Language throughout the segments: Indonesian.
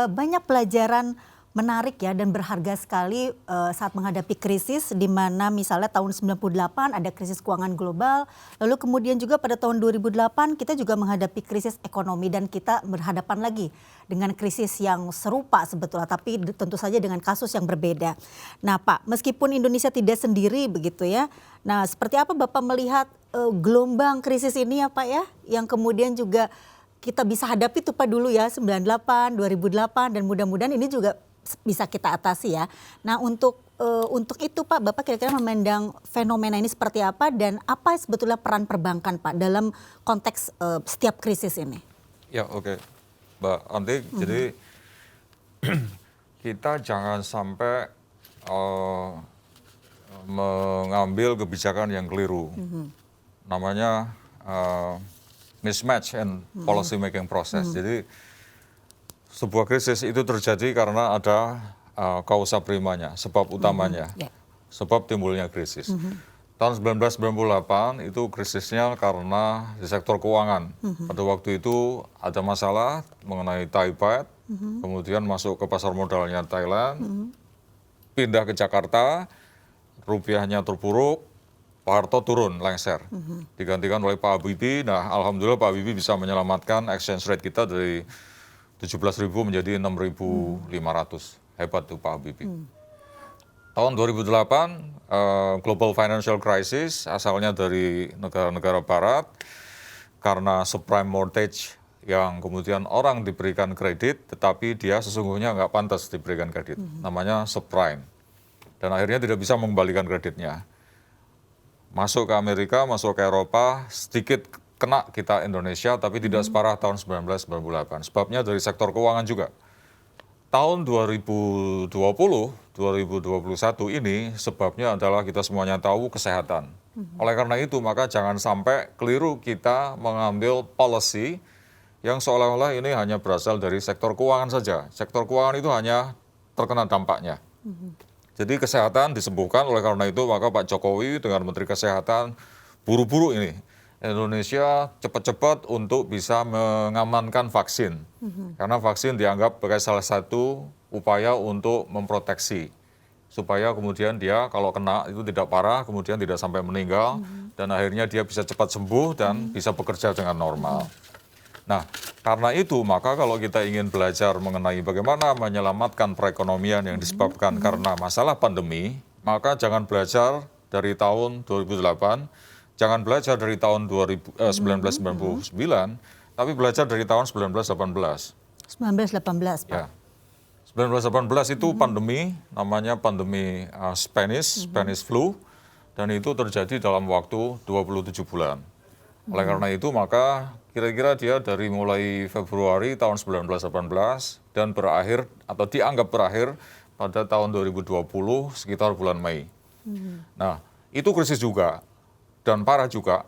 banyak pelajaran menarik ya dan berharga sekali saat menghadapi krisis, di mana misalnya tahun 98 ada krisis keuangan global, lalu kemudian juga pada tahun 2008 kita juga menghadapi krisis ekonomi dan kita berhadapan lagi dengan krisis yang serupa sebetulnya, tapi tentu saja dengan kasus yang berbeda. Nah Pak, meskipun Indonesia tidak sendiri begitu ya, nah seperti apa Bapak melihat gelombang krisis ini ya Pak ya, yang kemudian juga kita bisa hadapi tuh Pak dulu ya, 98, 2008, dan mudah-mudahan ini juga bisa kita atasi ya. Nah untuk itu Pak, Bapak kira-kira memandang fenomena ini seperti apa dan apa sebetulnya peran perbankan Pak dalam konteks setiap krisis ini? Ya oke, Mbak Anti, jadi kita jangan sampai mengambil kebijakan yang keliru. Namanya mismatch and policy making process. Jadi sebuah krisis itu terjadi karena ada kausa primanya, sebab utamanya, sebab timbulnya krisis. Tahun 1998 itu krisisnya karena di sektor keuangan. Pada waktu itu ada masalah mengenai Thai baht, kemudian masuk ke pasar modalnya Thailand, pindah ke Jakarta, rupiahnya terpuruk, Pak Harto turun lengser, digantikan oleh Pak Habibie. Nah, alhamdulillah Pak Habibie bisa menyelamatkan exchange rate kita dari 17.000 menjadi 6.500. Hebat tuh Pak Habibie. Tahun 2008, global financial crisis asalnya dari negara-negara barat karena subprime mortgage yang kemudian orang diberikan kredit tetapi dia sesungguhnya nggak pantas diberikan kredit. Namanya subprime. Dan akhirnya tidak bisa mengembalikan kreditnya. Masuk ke Amerika, masuk ke Eropa, sedikit kena kita Indonesia, tapi tidak separah tahun 1998. Sebabnya dari sektor keuangan juga. Tahun 2020, 2021 ini sebabnya adalah kita semuanya tahu kesehatan. Oleh karena itu, maka jangan sampai keliru kita mengambil policy yang seolah-olah ini hanya berasal dari sektor keuangan saja. Sektor keuangan itu hanya terkena dampaknya. Jadi kesehatan disembuhkan, oleh karena itu maka Pak Jokowi dengan Menteri Kesehatan buru-buru ini Indonesia cepat-cepat untuk bisa mengamankan vaksin. Karena vaksin dianggap sebagai salah satu upaya untuk memproteksi. Supaya kemudian dia kalau kena itu tidak parah, kemudian tidak sampai meninggal, dan akhirnya dia bisa cepat sembuh dan bisa bekerja dengan normal. Nah, karena itu maka kalau kita ingin belajar mengenai bagaimana menyelamatkan perekonomian yang disebabkan karena masalah pandemi, maka jangan belajar dari tahun 2008, jangan belajar dari tahun 1999, tapi belajar dari tahun 1918. 1918 Pak. Ya. 1918 itu pandemi, namanya pandemi Spanish flu, dan itu terjadi dalam waktu 27 bulan. Oleh karena itu maka kira-kira dia dari mulai Februari tahun 1918 dan berakhir atau dianggap berakhir pada tahun 2020 sekitar bulan Mei. Nah, itu krisis juga dan parah juga.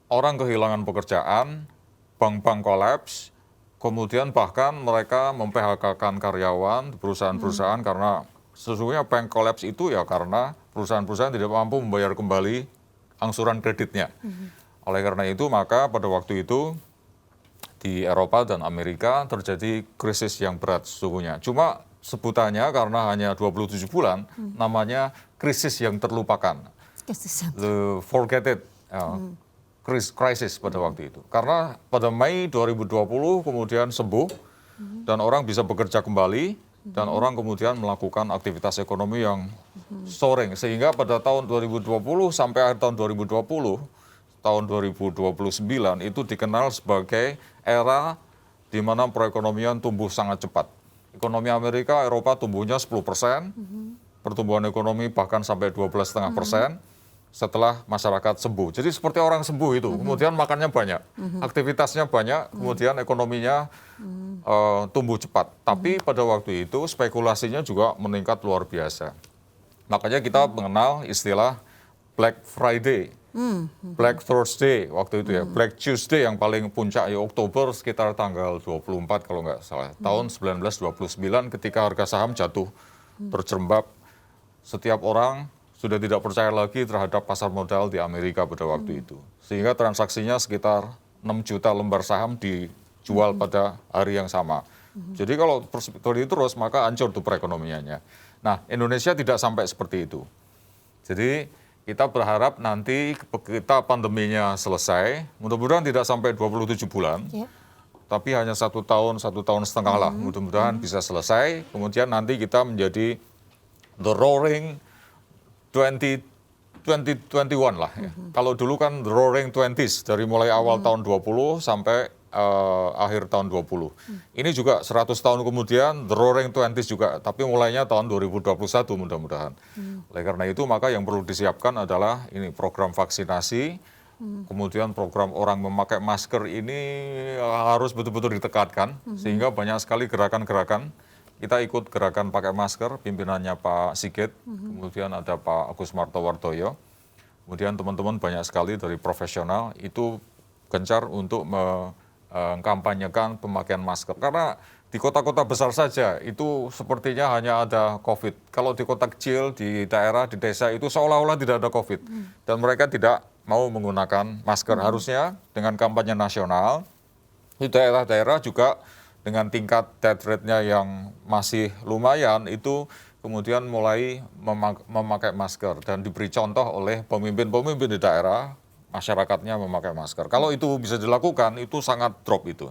Orang kehilangan pekerjaan, bank-bank kolaps, kemudian bahkan mereka mem-PHK-kan karyawan, perusahaan-perusahaan karena sesungguhnya bank kolaps itu ya karena perusahaan-perusahaan tidak mampu membayar kembali angsuran kreditnya. Oleh karena itu maka pada waktu itu di Eropa dan Amerika terjadi krisis yang berat sesungguhnya. Cuma sebutannya karena hanya 27 bulan namanya krisis yang terlupakan. The forgotten crisis pada waktu itu. Karena pada Mei 2020 kemudian sembuh dan orang bisa bekerja kembali dan orang kemudian melakukan aktivitas ekonomi yang soaring. Sehingga pada tahun 2020 sampai akhir tahun 2020, tahun 2029 itu dikenal sebagai era di mana perekonomian tumbuh sangat cepat. Ekonomi Amerika, Eropa tumbuhnya 10%, pertumbuhan ekonomi bahkan sampai 12,5% setelah masyarakat sembuh. Jadi seperti orang sembuh itu, kemudian makannya banyak, aktivitasnya banyak, kemudian ekonominya tumbuh cepat. Tapi pada waktu itu spekulasinya juga meningkat luar biasa. Makanya kita mengenal istilah Black Friday. Black Thursday waktu itu ya, Black Tuesday yang paling puncak ya Oktober sekitar tanggal 24 kalau nggak salah. Tahun 1929 ketika harga saham jatuh terjerembab, setiap orang sudah tidak percaya lagi terhadap pasar modal di Amerika pada waktu itu. Sehingga transaksinya sekitar 6 juta lembar saham dijual pada hari yang sama. Jadi kalau seperti itu terus maka hancur tuh perekonomiannya. Nah, Indonesia tidak sampai seperti itu. Jadi kita berharap nanti kita pandeminya selesai, mudah-mudahan tidak sampai 27 bulan, tapi hanya 1 tahun setengah lah, mudah-mudahan bisa selesai. Kemudian nanti kita menjadi the roaring 2021 lah ya. Kalau dulu kan the roaring 20s, dari mulai awal tahun 20 sampai akhir tahun 20. Ini juga 100 tahun kemudian the roaring 20s juga, tapi mulainya tahun 2021 mudah-mudahan. Oleh karena itu maka yang perlu disiapkan adalah ini program vaksinasi, kemudian program orang memakai masker ini harus betul-betul ditekankan, sehingga banyak sekali gerakan-gerakan. Kita ikut gerakan pakai masker, pimpinannya Pak Sigit, kemudian ada Pak Agus Martowardoyo, kemudian teman-teman banyak sekali dari profesional itu gencar untuk mengkampanyekan pemakaian masker. Karena di kota-kota besar saja itu sepertinya hanya ada COVID. Kalau di kota kecil, di daerah, di desa itu seolah-olah tidak ada COVID. Dan mereka tidak mau menggunakan masker. Harusnya dengan kampanye nasional, di daerah-daerah juga dengan tingkat death rate-nya yang masih lumayan, itu kemudian mulai memakai masker. Dan diberi contoh oleh pemimpin-pemimpin di daerah, masyarakatnya memakai masker. Kalau itu bisa dilakukan, itu sangat drop itu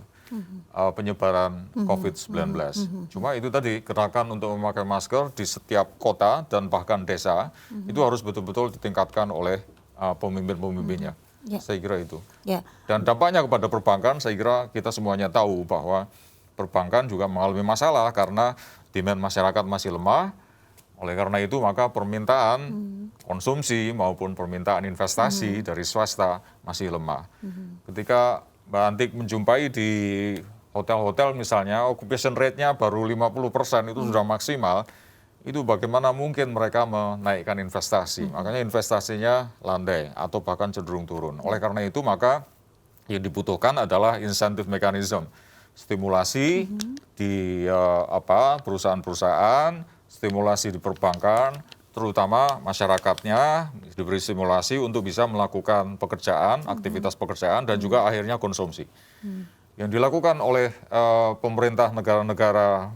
penyebaran COVID-19. Cuma itu tadi, gerakan untuk memakai masker di setiap kota dan bahkan desa, itu harus betul-betul ditingkatkan oleh pemimpin-pemimpinnya. Saya kira itu. Dan dampaknya kepada perbankan, saya kira kita semuanya tahu bahwa perbankan juga mengalami masalah karena demand masyarakat masih lemah. Oleh karena itu maka permintaan konsumsi maupun permintaan investasi dari swasta masih lemah. Ketika Mbak Antik menjumpai di hotel-hotel misalnya, occupation rate-nya baru 50%, itu sudah maksimal, itu bagaimana mungkin mereka menaikkan investasi. Makanya investasinya landai atau bahkan cenderung turun. Oleh karena itu maka yang dibutuhkan adalah insentif mechanism, stimulasi di perusahaan-perusahaan, stimulasi di perbankan, terutama masyarakatnya diberi stimulasi untuk bisa melakukan pekerjaan, aktivitas pekerjaan, dan juga akhirnya konsumsi. Yang dilakukan oleh pemerintah negara-negara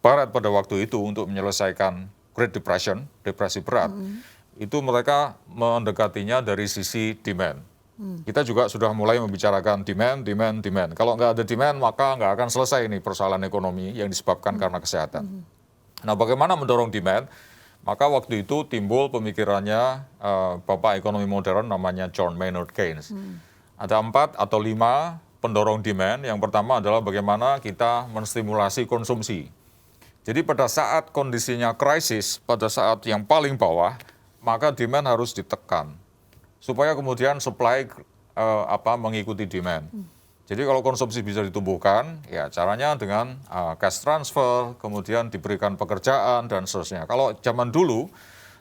Barat pada waktu itu untuk menyelesaikan Great Depression, depresi berat, itu mereka mendekatinya dari sisi demand. Kita juga sudah mulai membicarakan demand. Kalau nggak ada demand, maka nggak akan selesai ini persoalan ekonomi yang disebabkan karena kesehatan. Nah, bagaimana mendorong demand? Maka waktu itu timbul pemikirannya Bapak ekonomi modern namanya John Maynard Keynes. Ada 4 atau 5 pendorong demand. Yang pertama adalah bagaimana kita menstimulasi konsumsi. Jadi pada saat kondisinya krisis, pada saat yang paling bawah, maka demand harus ditekan. Supaya kemudian supply mengikuti demand. Jadi kalau konsumsi bisa ditumbuhkan, ya caranya dengan cash transfer, kemudian diberikan pekerjaan, dan seterusnya. Kalau zaman dulu,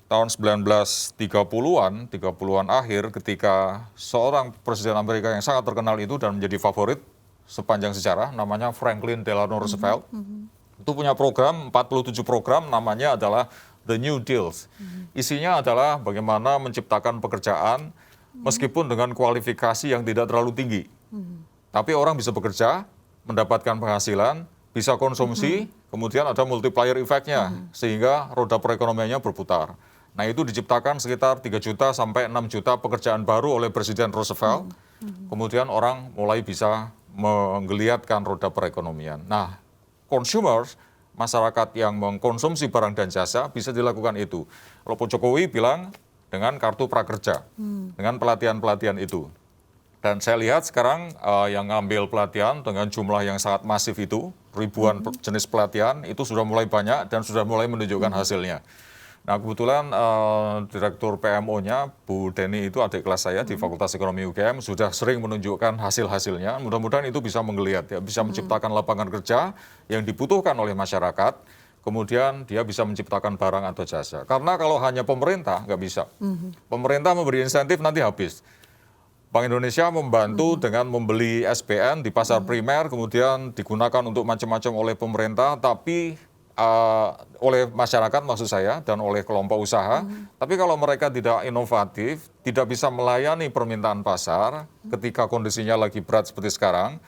tahun 1930-an akhir, ketika seorang presiden Amerika yang sangat terkenal itu dan menjadi favorit sepanjang sejarah, namanya Franklin Delano Roosevelt, itu punya program, 47 program, namanya adalah The New Deals. Isinya adalah bagaimana menciptakan pekerjaan, meskipun dengan kualifikasi yang tidak terlalu tinggi. Tapi orang bisa bekerja, mendapatkan penghasilan, bisa konsumsi, kemudian ada multiplier effect-nya, sehingga roda perekonomiannya berputar. Nah, itu diciptakan sekitar 3 juta sampai 6 juta pekerjaan baru oleh Presiden Roosevelt. Kemudian orang mulai bisa menggeliatkan roda perekonomian. Nah, consumers, masyarakat yang mengkonsumsi barang dan jasa bisa dilakukan itu. Kalau Pak Jokowi bilang dengan kartu prakerja, dengan pelatihan-pelatihan itu. Dan saya lihat sekarang yang ngambil pelatihan dengan jumlah yang sangat masif itu, ribuan jenis pelatihan, itu sudah mulai banyak dan sudah mulai menunjukkan hasilnya. Nah, kebetulan Direktur PMO-nya, Bu Deni, itu adik kelas saya di Fakultas Ekonomi UGM, sudah sering menunjukkan hasil-hasilnya. Mudah-mudahan itu bisa menggeliat, ya, bisa menciptakan lapangan kerja yang dibutuhkan oleh masyarakat, kemudian dia bisa menciptakan barang atau jasa. Karena kalau hanya pemerintah, nggak bisa. Pemerintah memberi insentif, nanti habis. Bank Indonesia membantu dengan membeli SBN di pasar primer, kemudian digunakan untuk macam-macam oleh pemerintah, tapi oleh masyarakat maksud saya, dan oleh kelompok usaha. Tapi kalau mereka tidak inovatif, tidak bisa melayani permintaan pasar ketika kondisinya lagi berat seperti sekarang,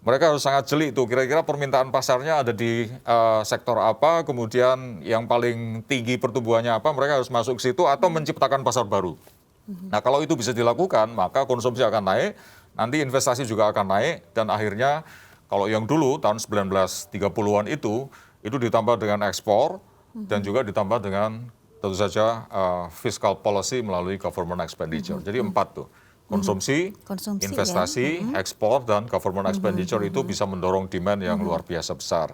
mereka harus sangat jeli tuh, kira-kira permintaan pasarnya ada di sektor apa, kemudian yang paling tinggi pertumbuhannya apa, mereka harus masuk ke situ atau menciptakan pasar baru. Nah kalau itu bisa dilakukan, maka konsumsi akan naik, nanti investasi juga akan naik, dan akhirnya kalau yang dulu tahun 1930-an itu ditambah dengan ekspor, dan juga ditambah dengan tentu saja fiscal policy melalui government expenditure. Jadi 4 tuh. Konsumsi, investasi, ekspor, dan government expenditure itu bisa mendorong demand yang luar biasa besar.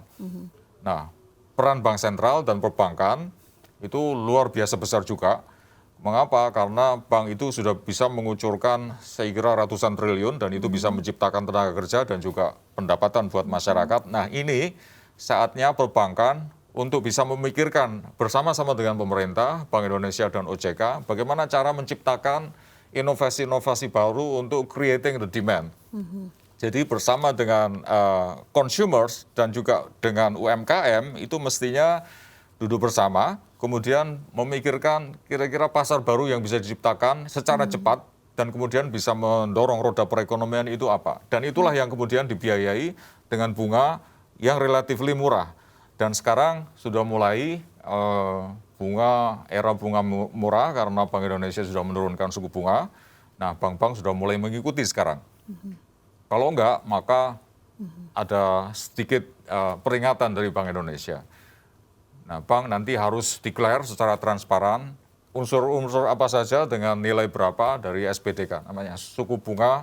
Nah, peran bank sentral dan perbankan itu luar biasa besar juga. Mengapa? Karena bank itu sudah bisa mengucurkan saya kira ratusan triliun dan itu bisa menciptakan tenaga kerja dan juga pendapatan buat masyarakat. Nah, ini saatnya perbankan untuk bisa memikirkan bersama-sama dengan pemerintah, Bank Indonesia dan OJK, bagaimana cara menciptakan inovasi-inovasi baru untuk creating the demand. Jadi bersama dengan consumers dan juga dengan UMKM itu mestinya duduk bersama, kemudian memikirkan kira-kira pasar baru yang bisa diciptakan secara cepat dan kemudian bisa mendorong roda perekonomian itu apa. Dan itulah yang kemudian dibiayai dengan bunga yang relatif murah. Dan sekarang sudah mulai era bunga murah karena Bank Indonesia sudah menurunkan suku bunga. Nah, bank-bank sudah mulai mengikuti sekarang. Kalau enggak, maka ada sedikit peringatan dari Bank Indonesia. Nah, bank nanti harus declare secara transparan unsur-unsur apa saja dengan nilai berapa dari SPDK, namanya suku bunga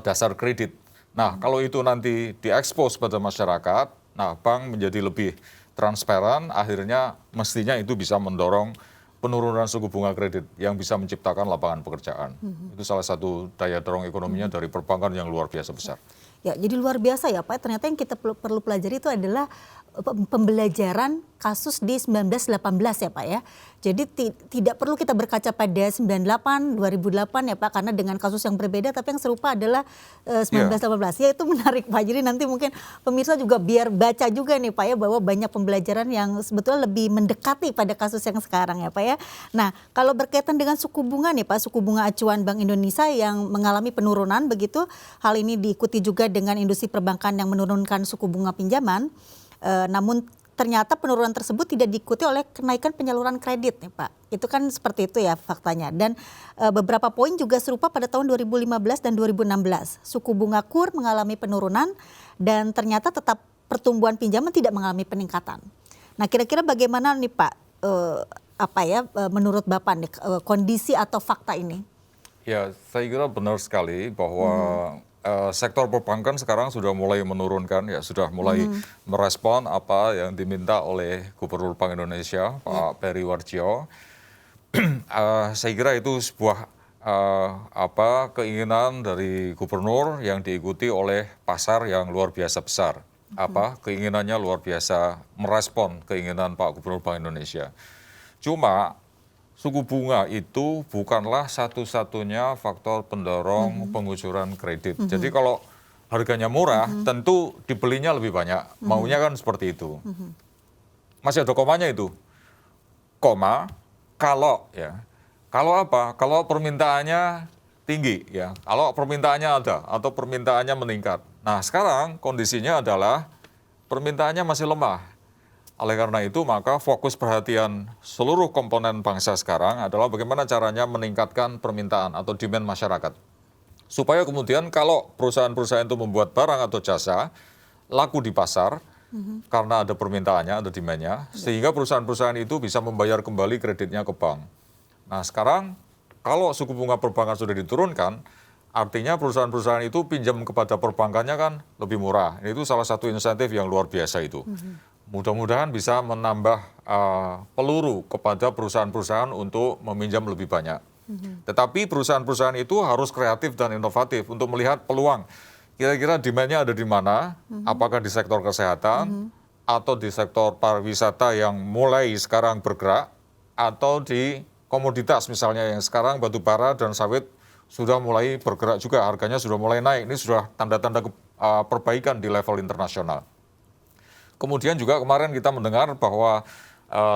dasar kredit. Nah, kalau itu nanti diekspos pada masyarakat, nah bank menjadi lebih transparan, akhirnya mestinya itu bisa mendorong penurunan suku bunga kredit yang bisa menciptakan lapangan pekerjaan. Itu salah satu daya dorong ekonominya dari perbankan yang luar biasa besar. Ya, jadi luar biasa ya Pak. Ternyata yang kita perlu pelajari itu adalah pembelajaran kasus di 1918 ya Pak ya. Jadi tidak perlu kita berkaca pada 98, 2008 ya Pak, karena dengan kasus yang berbeda tapi yang serupa adalah 1918. Ya itu menarik Pak. Jadi nanti mungkin pemirsa juga biar baca juga nih Pak ya, bahwa banyak pembelajaran yang sebetulnya lebih mendekati pada kasus yang sekarang ya Pak ya. Nah, kalau berkaitan dengan suku bunga nih Pak, suku bunga acuan Bank Indonesia yang mengalami penurunan begitu, hal ini diikuti juga dengan industri perbankan yang menurunkan suku bunga pinjaman. Namun ternyata penurunan tersebut tidak diikuti oleh kenaikan penyaluran kredit nih Pak. Itu kan seperti itu ya faktanya. Dan beberapa poin juga serupa pada tahun 2015 dan 2016. Suku bunga KUR mengalami penurunan dan ternyata tetap pertumbuhan pinjaman tidak mengalami peningkatan. Nah, kira-kira bagaimana nih Pak, menurut Bapak nih, kondisi atau fakta ini? Ya, saya kira benar sekali bahwa sektor perbankan sekarang sudah mulai menurunkan, ya sudah mulai merespon apa yang diminta oleh Gubernur Bank Indonesia, Pak Peri Warjio. Saya kira itu sebuah keinginan dari Gubernur yang diikuti oleh pasar yang luar biasa besar. Keinginannya luar biasa merespon keinginan Pak Gubernur Bank Indonesia. Cuma suku bunga itu bukanlah satu-satunya faktor pendorong pengucuran kredit. Jadi kalau harganya murah, tentu dibelinya lebih banyak. Maunya kan seperti itu. Masih ada komanya itu. Koma, kalau ya. Kalau apa? Kalau permintaannya tinggi ya. Kalau permintaannya ada atau permintaannya meningkat. Nah, sekarang kondisinya adalah permintaannya masih lemah. Oleh karena itu, maka fokus perhatian seluruh komponen bangsa sekarang adalah bagaimana caranya meningkatkan permintaan atau demand masyarakat. Supaya kemudian kalau perusahaan-perusahaan itu membuat barang atau jasa, laku di pasar, karena ada permintaannya, ada demand-nya, sehingga perusahaan-perusahaan itu bisa membayar kembali kreditnya ke bank. Nah, sekarang kalau suku bunga perbankan sudah diturunkan, artinya perusahaan-perusahaan itu pinjam kepada perbankannya kan lebih murah. Itu salah satu insentif yang luar biasa itu. Mudah-mudahan bisa menambah peluru kepada perusahaan-perusahaan untuk meminjam lebih banyak. Tetapi perusahaan-perusahaan itu harus kreatif dan inovatif untuk melihat peluang. Kira-kira demand-nya ada di mana? Apakah di sektor kesehatan atau di sektor pariwisata yang mulai sekarang bergerak, atau di komoditas misalnya yang sekarang batu bara dan sawit sudah mulai bergerak juga, harganya sudah mulai naik. Ini sudah tanda-tanda perbaikan di level internasional. Kemudian juga kemarin kita mendengar bahwa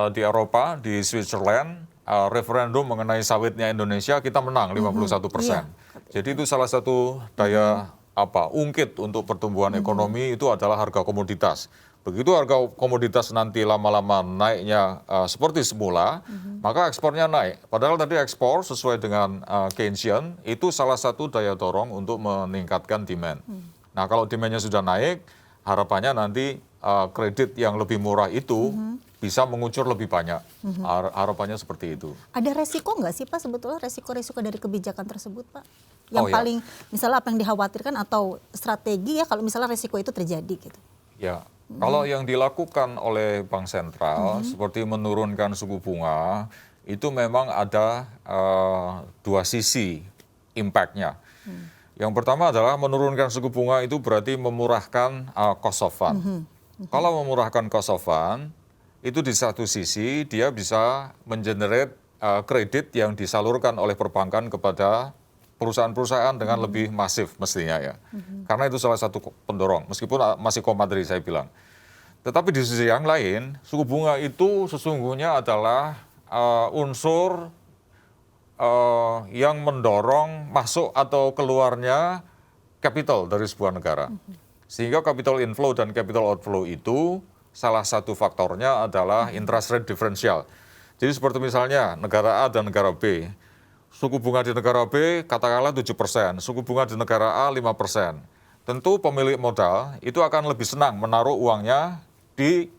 di Eropa, di Switzerland, referendum mengenai sawitnya Indonesia kita menang 51%. Jadi itu salah satu daya ungkit untuk pertumbuhan ekonomi itu adalah harga komoditas. Begitu harga komoditas nanti lama-lama naiknya seperti semula, maka ekspornya naik. Padahal tadi ekspor sesuai dengan Keynesian itu salah satu daya dorong untuk meningkatkan demand. Nah kalau demandnya sudah naik, harapannya nanti kredit yang lebih murah itu bisa mengucur lebih banyak. Harapannya seperti itu. Ada resiko nggak sih Pak sebetulnya resiko-resiko dari kebijakan tersebut Pak? Yang paling misalnya apa yang dikhawatirkan atau strategi ya kalau misalnya resiko itu terjadi gitu? Ya, kalau yang dilakukan oleh Bank Sentral seperti menurunkan suku bunga itu memang ada dua sisi impact-nya. Yang pertama adalah menurunkan suku bunga itu berarti memurahkan cost of fund. Kalau memurahkan cost of fund, itu di satu sisi dia bisa mengenerate kredit yang disalurkan oleh perbankan kepada perusahaan-perusahaan dengan lebih masif mestinya ya. Karena itu salah satu pendorong, meskipun masih komat tadi saya bilang. Tetapi di sisi yang lain, suku bunga itu sesungguhnya adalah unsur yang mendorong masuk atau keluarnya capital dari sebuah negara. Sehingga capital inflow dan capital outflow itu salah satu faktornya adalah interest rate differential. Jadi seperti misalnya negara A dan negara B. Suku bunga di negara B katakanlah 7%, suku bunga di negara A 5%. Tentu pemilik modal itu akan lebih senang menaruh uangnya di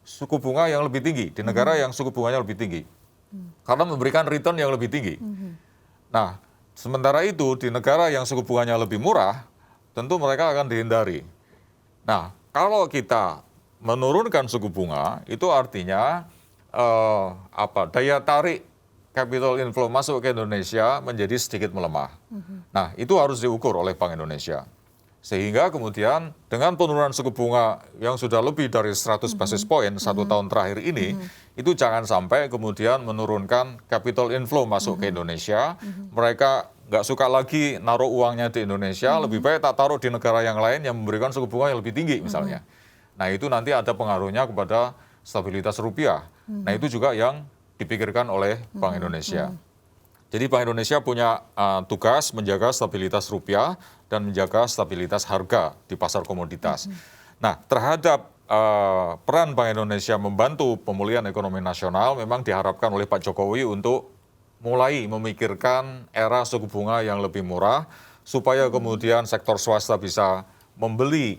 suku bunga yang lebih tinggi, di negara yang suku bunganya lebih tinggi. Karena memberikan return yang lebih tinggi. Nah, sementara itu di negara yang suku bunganya lebih murah, tentu mereka akan dihindari. Nah, kalau kita menurunkan suku bunga, itu artinya daya tarik capital inflow masuk ke Indonesia menjadi sedikit melemah. Nah, itu harus diukur oleh Bank Indonesia. Sehingga kemudian dengan penurunan suku bunga yang sudah lebih dari 100 basis point 1 tahun terakhir ini, itu jangan sampai kemudian menurunkan capital inflow masuk ke Indonesia. Mereka nggak suka lagi naruh uangnya di Indonesia, lebih baik tak taruh di negara yang lain yang memberikan suku bunga yang lebih tinggi misalnya. Nah itu nanti ada pengaruhnya kepada stabilitas rupiah. Nah itu juga yang dipikirkan oleh Bank Indonesia. Jadi Bank Indonesia punya tugas menjaga stabilitas rupiah dan menjaga stabilitas harga di pasar komoditas. Nah terhadap peran Bank Indonesia membantu pemulihan ekonomi nasional memang diharapkan oleh Pak Jokowi untuk mulai memikirkan era suku bunga yang lebih murah supaya kemudian sektor swasta bisa membeli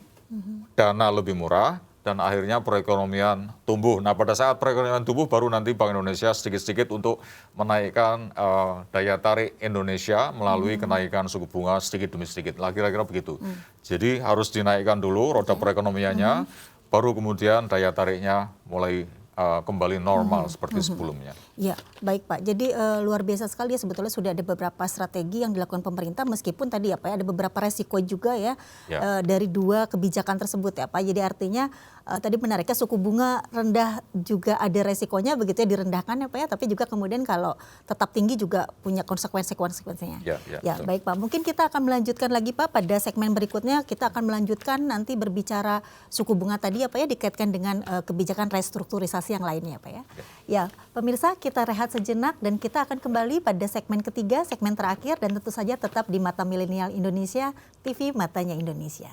dana lebih murah dan akhirnya perekonomian tumbuh. Nah pada saat perekonomian tumbuh baru nanti Bank Indonesia sedikit-sedikit untuk menaikkan daya tarik Indonesia melalui kenaikan suku bunga sedikit demi sedikit. Kira-kira begitu. Jadi harus dinaikkan dulu roda perekonomiannya, baru kemudian daya tariknya mulai kembali normal seperti sebelumnya. Ya, baik Pak. Jadi luar biasa sekali ya sebetulnya sudah ada beberapa strategi yang dilakukan pemerintah meskipun tadi ya Pak ya, ada beberapa resiko juga ya, dari dua kebijakan tersebut ya Pak. Jadi artinya tadi menariknya suku bunga rendah juga ada resikonya begitu ya direndahkan ya Pak ya, tapi juga kemudian kalau tetap tinggi juga punya konsekuensinya. Ya, baik Pak. Mungkin kita akan melanjutkan lagi Pak pada segmen berikutnya kita akan melanjutkan nanti berbicara suku bunga tadi ya Pak ya dikaitkan dengan kebijakan restrukturisasi yang lainnya Pak ya. Ya, pemirsa kita rehat sejenak dan kita akan kembali pada segmen ketiga, segmen terakhir dan tentu saja tetap di Mata Milenial Indonesia, TV Matanya Indonesia.